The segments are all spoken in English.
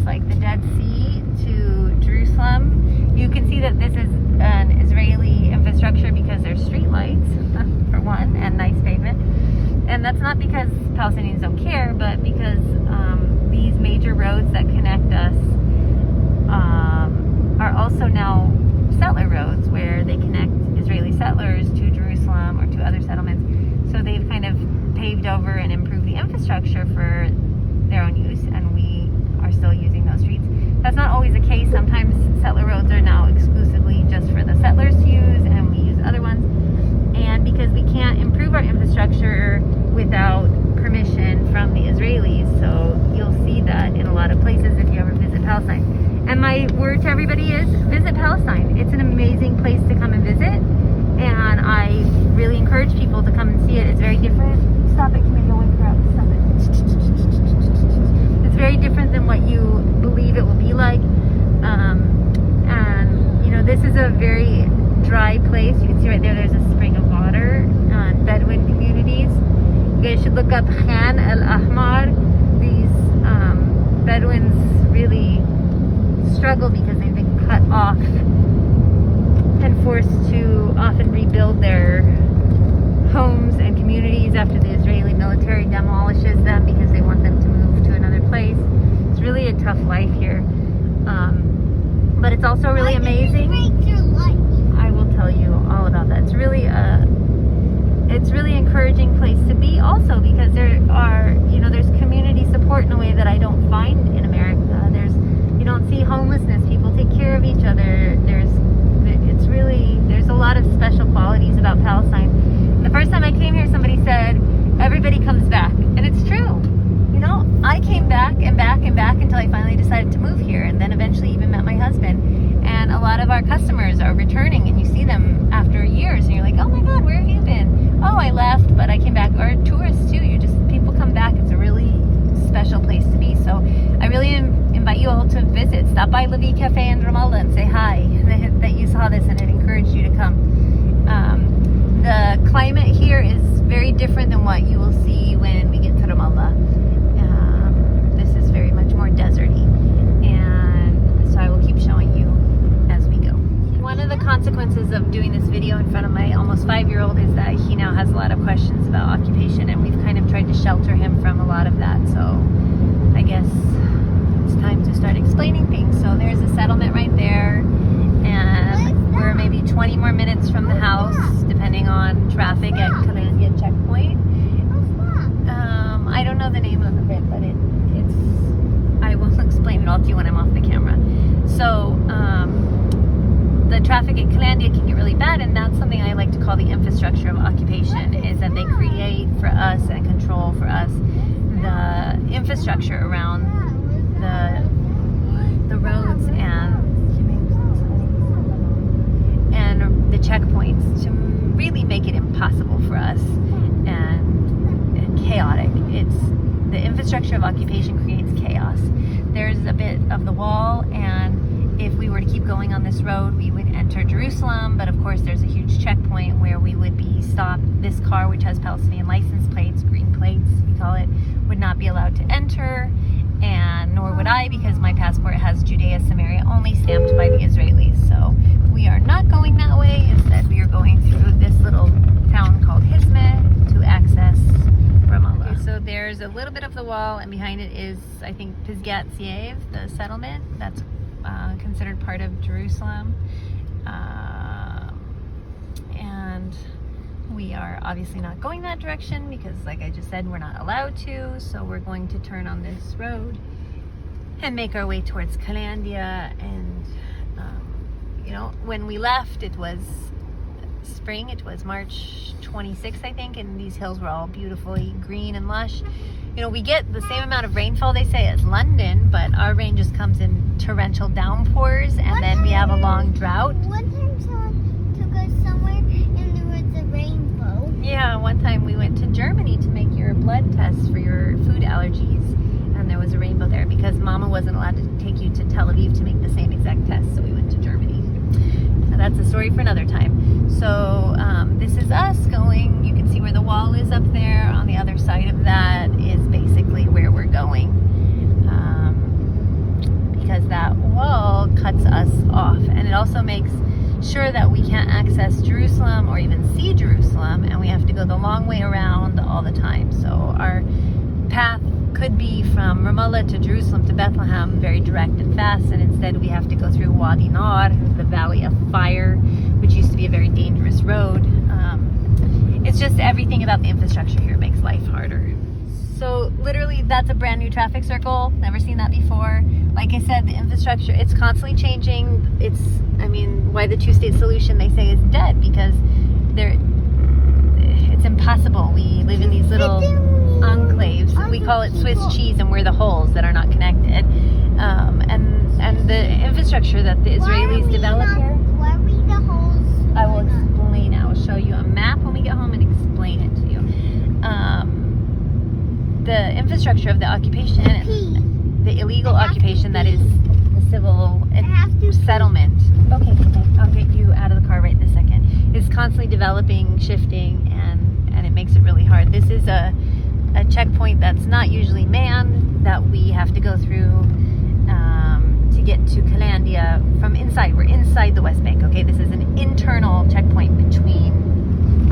like the Dead Sea to Jerusalem. You can see that this is an Israeli infrastructure because there's street lights, for one, and nice pavement. And that's not because Palestinians don't care, but because these major roads that connect us are also now settler roads where they connect Israeli settlers to Jerusalem or to other settlements. So they've kind of paved over and improved the infrastructure for their own use, and we are still using those streets. That's not always the case. Sometimes settler roads are now exclusively just for the settlers to use, and we use other ones. And because we can't improve our infrastructure without permission from the Israelis, so you'll see that in a lot of places if you ever visit Palestine. And my word to everybody is visit Palestine. It's an amazing place to come and visit, and I really encourage people to come and see it. It's very different. Stop it, Camille, you'll wake her up. Stop it. It's very different than what you believe it will be like. And, you know, this is a very dry place. You can see right there, there's a spring of water. Bedouin communities. You guys should look up Khan al-Ahmar. These Bedouins really struggle because they've been cut off and forced to often rebuild their homes and communities after the Israeli military demolishes them because they want them to move to another place. It's really a tough life here, but it's also really amazing. I will tell you all about that. It's really encouraging place to be also because there are, you know, there's community support in a way that I don't find in America. You don't see homelessness. People take care of each other. There's a lot of special qualities about Palestine. The first time I came here, somebody said, everybody comes back. And it's true. You know, I came back and back and back until I finally decided to move here, and then eventually even met my husband. And a lot of our customers are returning, and you see them after years, and you're like, oh my God, where have you been? Oh, I left, but I came back. Or tourists too. People come back. It's a really special place to be. So I really invite you all to visit. Stop by Levi Cafe in Ramallah and say hi that you saw this and it encouraged you to come. The climate here is very different than what you will see when we get to Ramallah. This is very much more deserty, and so I will keep showing you as we go. One of the consequences of doing this video in front of my almost 5-year-old is that he now has a lot of questions about occupation, and we've kind of tried to shelter him from a lot of that. So I guess it's time to start explaining things. So there's a settlement right there, and we're maybe 20 more minutes from the house, depending on traffic at Kalandia checkpoint. I don't know the name of it, but I will explain it all to you when I'm off the camera. So the traffic at Kalandia can get really bad, and that's something I like to call the infrastructure of occupation, is that they create for us and control for us the infrastructure around the roads and the checkpoints to really make it impossible for us and chaotic. The infrastructure of occupation creates chaos. There's a bit of the wall, and if we were to keep going on this road, we would enter Jerusalem, but of course there's a huge checkpoint where we would be stopped. This car, which has Palestinian license plates, green plates we call it, would not be allowed to enter, and nor would I, because my passport has Judea Samaria only stamped by the Israelis. So we are not going that way. Instead, we are going through this little town called Hizmeh to access Ramallah. Okay, so there's a little bit of the wall, and behind it is, I think, Pisgat Ziev, the settlement that's considered part of Jerusalem. And we are obviously not going that direction because, like I just said, we're not allowed to. So we're going to turn on this road and make our way towards Kalandia. And you know, when we left, it was spring. It was March 26th, I think, and these hills were all beautifully green and lush. You know, we get the same amount of rainfall, they say, as London, but our rain just comes in torrential downpours, and then we have a long drought. One time someone took us somewhere and there was a rainbow. Yeah, one time we went to Germany to make your blood tests for your food allergies, and there was a rainbow there because Mama wasn't allowed to take you to Tel Aviv to make the same exact test, so we went to Germany. Now, that's a story for another time. So this is us going. You can see where the wall is up there. On the other side of that is basically where we're going. sure that we can't access Jerusalem or even see Jerusalem, and we have to go the long way around all the time. So our path could be from Ramallah to Jerusalem to Bethlehem, very direct and fast, and instead we have to go through Wadi Nar, the Valley of Fire, which used to be a very dangerous road. It's just everything about the infrastructure here makes life harder. So literally that's a brand new traffic circle. Never seen that before. Like I said, the infrastructure, it's constantly changing. Why the two-state solution they say is dead, because it's impossible. We live in these little enclaves. We call it Swiss cheese, and we're the holes that are not connected. And the infrastructure that the Israelis develop here. Why are we the holes? I will explain it. I will show you a map when we get home and explain it to you. The infrastructure of the occupation, the illegal occupation that is the civil settlement. Okay, I'll get you out of the car right this second. Is constantly developing, shifting, and it makes it really hard. This is a checkpoint that's not usually manned, that we have to go through to get to Kalandia from inside. We're inside the West Bank, okay? This is an internal checkpoint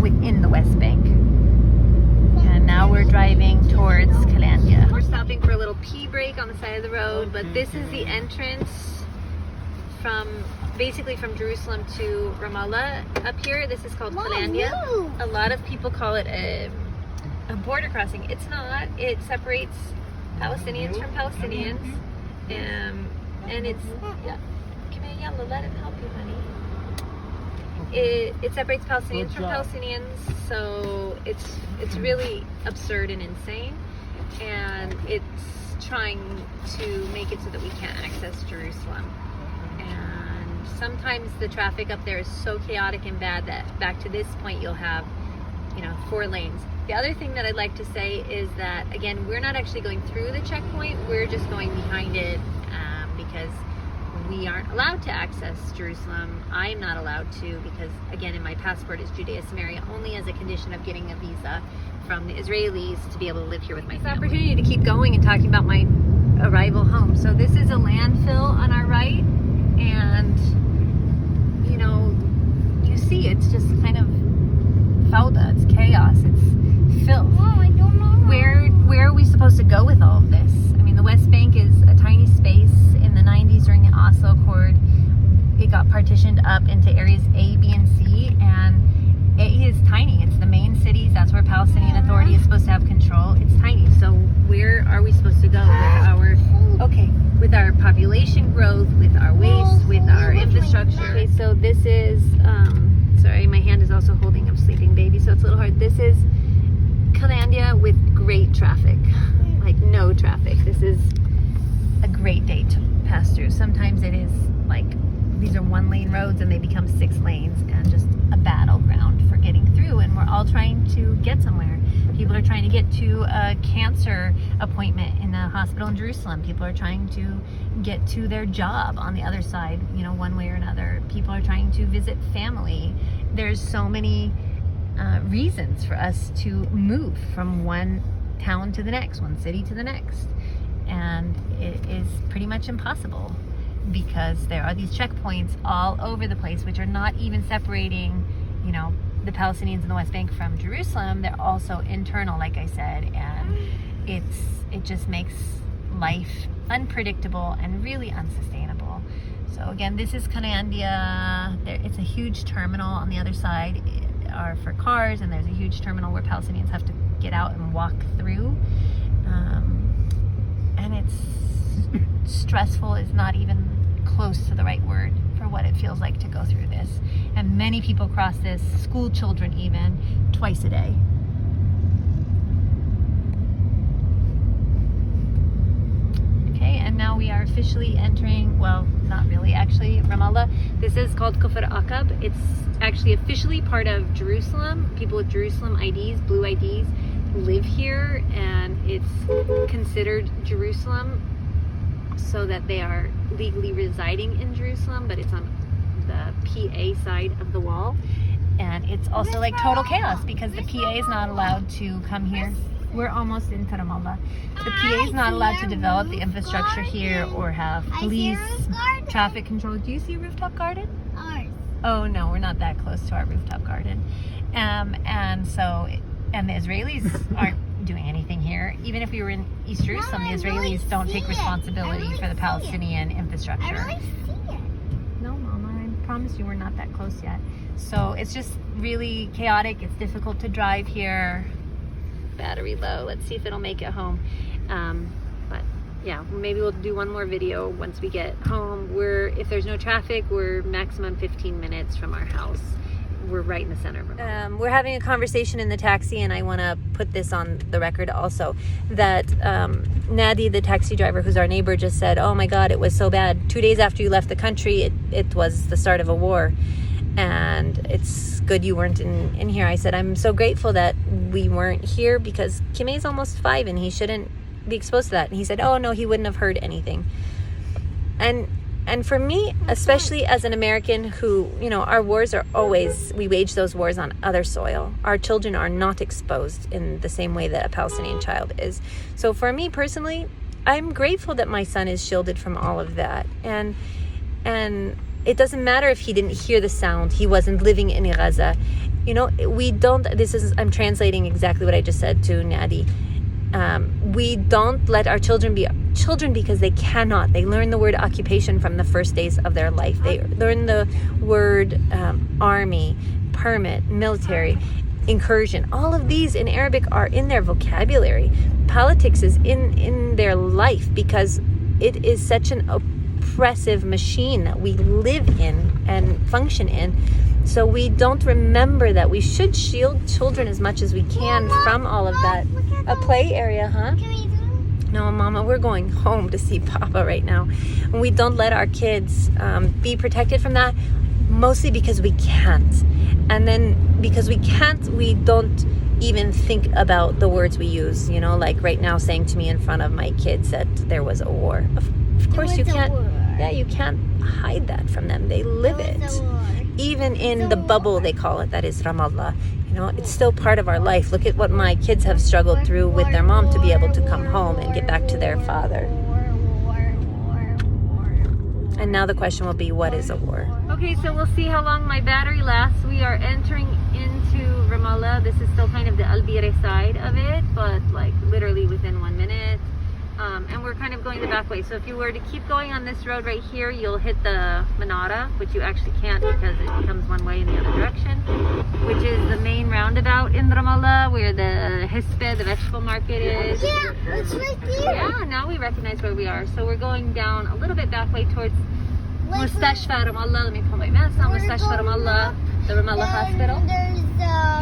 within the West Bank. And now we're driving towards Kalandia. We're stopping for a little pee break on the side of the road, but this is the entrance basically from Jerusalem to Ramallah. Up here, this is called Kalandia. A lot of people call it a border crossing. It's not. It separates Palestinians from Palestinians. And it's, yeah, come here, Yalla, let him help you, honey. It separates Palestinians from Palestinians, so it's really absurd and insane, and it's trying to make it so that we can't access Jerusalem. And sometimes the traffic up there is so chaotic and bad that back to this point you'll have 4 lanes. The other thing that I'd like to say is that, again, we're not actually going through the checkpoint, we're just going behind it, because we aren't allowed to access Jerusalem. I'm not allowed to, because again, in my passport is Judea Samaria, only as a condition of getting a visa from the Israelis to be able to live here with my family. Opportunity to keep going and talking about my arrival home. So this is a landfill on our right, and you see it's just kind of fauda, it's chaos, it's filth. Mom, I don't know. Where are we supposed to go with all of this? The West Bank is a tiny space. In the 90s during the Oslo Accord, it got partitioned up into areas A, B, and C, and it is tiny. It's the main cities. That's where Palestinian Authority is supposed to have control. It's tiny. So where are we supposed to go with our population growth, with our waste, with our infrastructure? Okay, so this is, sorry, my hand is also holding a sleeping baby, so it's a little hard. This is Kalandia with great traffic, like no traffic. This is a great day to pass through. Sometimes it is like these are 1-lane roads and they become 6 lanes, and just a battleground for getting through, and we're all trying to get somewhere. People are trying to get to a cancer appointment in a hospital in Jerusalem. People are trying to get to their job on the other side, one way or another. People are trying to visit family. There's so many reasons for us to move from one town to the next, one city to the next. And it is pretty much impossible because there are these checkpoints all over the place, which are not even separating, the Palestinians in the West Bank from Jerusalem. They're also internal, like I said, and it just makes life unpredictable and really unsustainable. So again, this is Kalandia. It's a huge terminal on the other side are for cars, and there's a huge terminal where Palestinians have to get out and walk through. And it's stressful is not even close to the right word for what it feels like to go through this. And many people cross this, school children even, twice a day. Okay, and now we are officially entering, well, not really actually, Ramallah. This is called Kufr Aqab. It's actually officially part of Jerusalem. People with Jerusalem IDs, blue IDs, live here, and it's considered Jerusalem so that they are legally residing in Jerusalem, but it's on the PA side of the wall. And it's also like total chaos because the PA is not allowed to come here. We're almost in Ramallah. The PA is not allowed to develop the infrastructure here or have police, traffic control. Do you see a rooftop garden? Ours. Oh no, we're not that close to our rooftop garden. And the Israelis aren't doing anything here. Even if we were in East Jerusalem, the Israelis don't take responsibility for the Palestinian infrastructure. I really see it. No, Mama, I promise you we're not that close yet. So it's just really chaotic. It's difficult to drive here. Battery low. Let's see if it'll make it home. But yeah, maybe we'll do one more video once we get home. If there's no traffic, we're maximum 15 minutes from our house. We're right in the center of Ramallah. We're having a conversation in the taxi, and I want to put this on the record also, that Nadi, the taxi driver, who's our neighbor, just said, oh my God, it was so bad. 2 days after you left the country, it was the start of a war. And it's good you weren't in here. I said, I'm so grateful that we weren't here because Kime's almost 5 and he shouldn't be exposed to that. And he said, oh no, he wouldn't have heard anything. And for me, especially as an American who, our wars are always, we wage those wars on other soil. Our children are not exposed in the same way that a Palestinian child is. So for me personally, I'm grateful that my son is shielded from all of that. And it doesn't matter if he didn't hear the sound. He wasn't living in Gaza. I'm translating exactly what I just said to Nadi. We don't let our children be children because they cannot. They learn the word occupation from the first days of their life. They learn the word army, permit, military, incursion. All of these in Arabic are in their vocabulary. Politics is in their life because it is such an oppressive machine that we live in and function in. So we don't remember that we should shield children as much as we can from all of that. A play area, huh? Can we do? No, Mama, we're going home to see Papa right now. And we don't let our kids be protected from that, mostly because we can't. And then because we can't, we don't even think about the words we use, like right now saying to me in front of my kids that there was a war. Of course you can't. Yeah, you can't hide that from them. They live it. Even in the bubble, they call it, that is Ramallah. It's still part of our life. Look at what my kids have struggled through with their mom to be able to come home and get back to their father. And now the question will be, what is a war? Okay, so we'll see how long my battery lasts. We are entering into Ramallah. This is still kind of the Al-Bireh side of it, but like literally within 1 minute. And we're kind of going the back way. So if you were to keep going on this road right here, you'll hit the Manara, which you actually can't because it becomes one way in the other direction, which is the main roundabout in Ramallah where the Hisbe, the vegetable market is. Yeah, it's right there. Yeah, now we recognize where we are. So we're going down a little bit back way towards Mustashfa Ramallah. Let me put my mask on. Mustashfa Ramallah, the Ramallah hospital.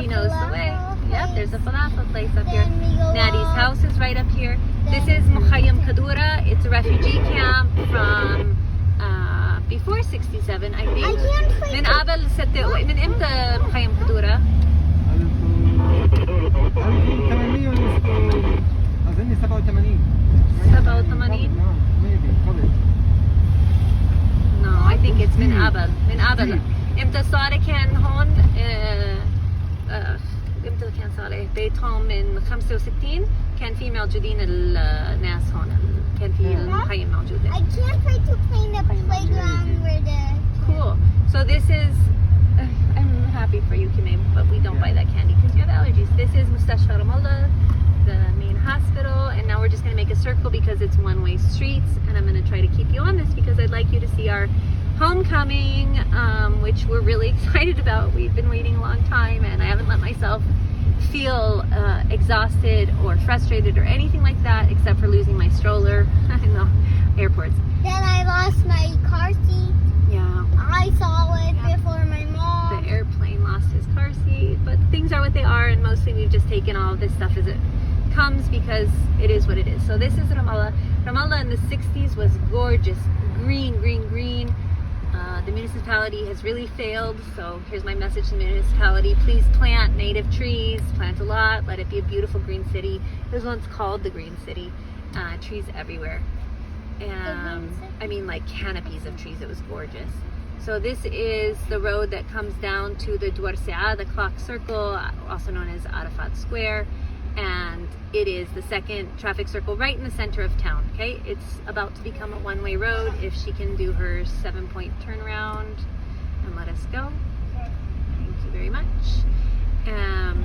He knows the way. Yep, there's a falafel place up here. Nadi's house is right up here. This is Mukhayyam Kadura. It's a refugee camp from before 67, I think. من قبل من امتى مخيم كدورة؟ أظن 87. 87? No, I think it's من قبل. امتى صار كان هون امتى كان صار بيتهم من 65 كان في موجودين الناس هون كان في المخيم موجودة. I can't wait to play in the playground where the... Cool. So this is, I'm happy for you, Kime, but we don't buy that candy because you have allergies. This is Mustashfa Ramallah, the main hospital, and now we're just going to make a circle because it's one-way streets, and I'm going to try to keep you on this because I'd like you to see our homecoming, which we're really excited about. We've been waiting a long time, and I haven't let myself feel exhausted or frustrated or anything like that except for losing my stroller in the airports. Then I lost my car seat. Yeah. I saw it before my mom. The airplane lost his car seat, but things are what they are, and mostly we've just taken all of this stuff as it comes because it is what it is. So this is Ramallah. Ramallah in the 60s was gorgeous. Green, green, green. The municipality has really failed, so here's my message to the municipality. Please plant native trees, plant a lot, let it be a beautiful green city. It was once called the Green City. Trees everywhere. I mean like canopies of trees. It was gorgeous. So this is the road that comes down to the Dwarsi'a, the clock circle, also known as Arafat Square. And it is the second traffic circle right in the center of town. Okay, it's about to become a one-way road if she can do her 7-point turnaround. and let us go. Thank you very much.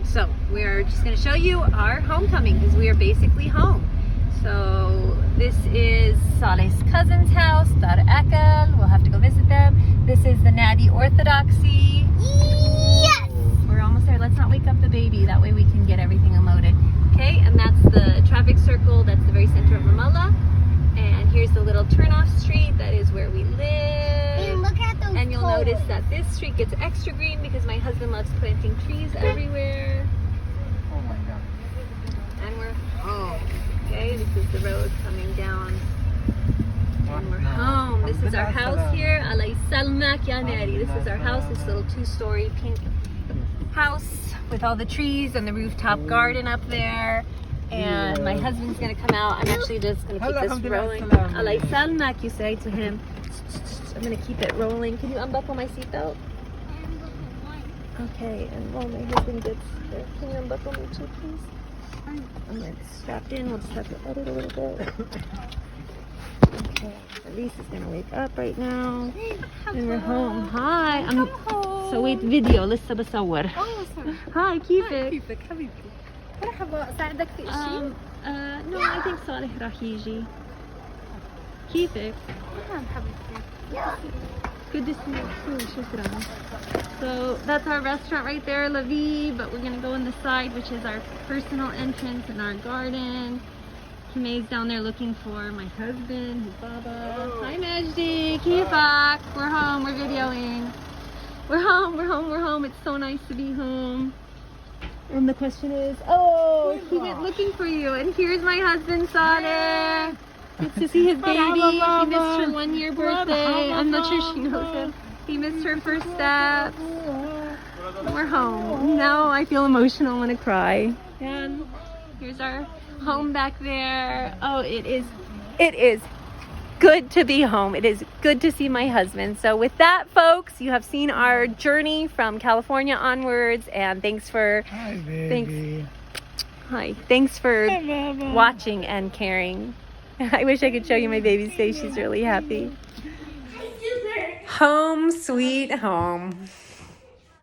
So we're just going to show you our homecoming because we are basically home. So this is Saleh's cousin's house, Dar Akal. We'll have to go visit them. This is the Nadi Orthodoxy. Yes! We're almost there. Let's not wake up the baby. That way we can get everything unloaded. Okay, and that's the traffic circle. That's the very center of Ramallah. And here's the little turnoff street. That is where we live. And look at those And you'll poles. notice that this street gets extra green because my husband loves planting trees everywhere. Oh my god. And we're home. Okay, this is the road coming down. And we're home. This is our house here. Alay Salmak Ya Nari. This is our house. This little 2-story pink house with all the trees and the rooftop garden up there. And my husband's gonna come out. I'm actually just gonna keep this rolling. Alay Salmak, you say to him. I'm gonna keep it rolling. Can you unbuckle my seatbelt? Okay, and while my husband gets there, can you unbuckle me too, please? I'm like strapped in. We'll just have to edit a little bit. Okay, Elise is gonna wake up right now. And we're home. Hi. سويت فيديو لسه بصور. Hi, كيفك؟ كيفك حبيبتي؟ مرحبا اساعدك في شيء؟ No, I think صالح راح يجي. كيفك؟ نعم حبيبتي. Good to see you too. شكرا. So that's our restaurant right there, La Vie, but we're gonna go in the side, which is our personal entrance and our garden. Himay's down there looking for my husband, his Baba. Hi Majdi, كيفك? We're home, we're videoing. We're home, we're home, we're home. It's so nice to be home. And the question is, oh, he went looking for you. And here's my husband, Saleh. Gets to see his baby. She missed her 1-year birthday. I'm not sure she knows him. He missed her first steps. We're home. Now I feel emotional. I'm gonna cry. And here's our home back there. Oh, it is good to be home. It is good to see my husband. So with that, folks, you have seen our journey from California onwards. And thanks for Hi, baby. thanks for watching and caring. I wish I could show you my baby's face. She's really happy. Home sweet home.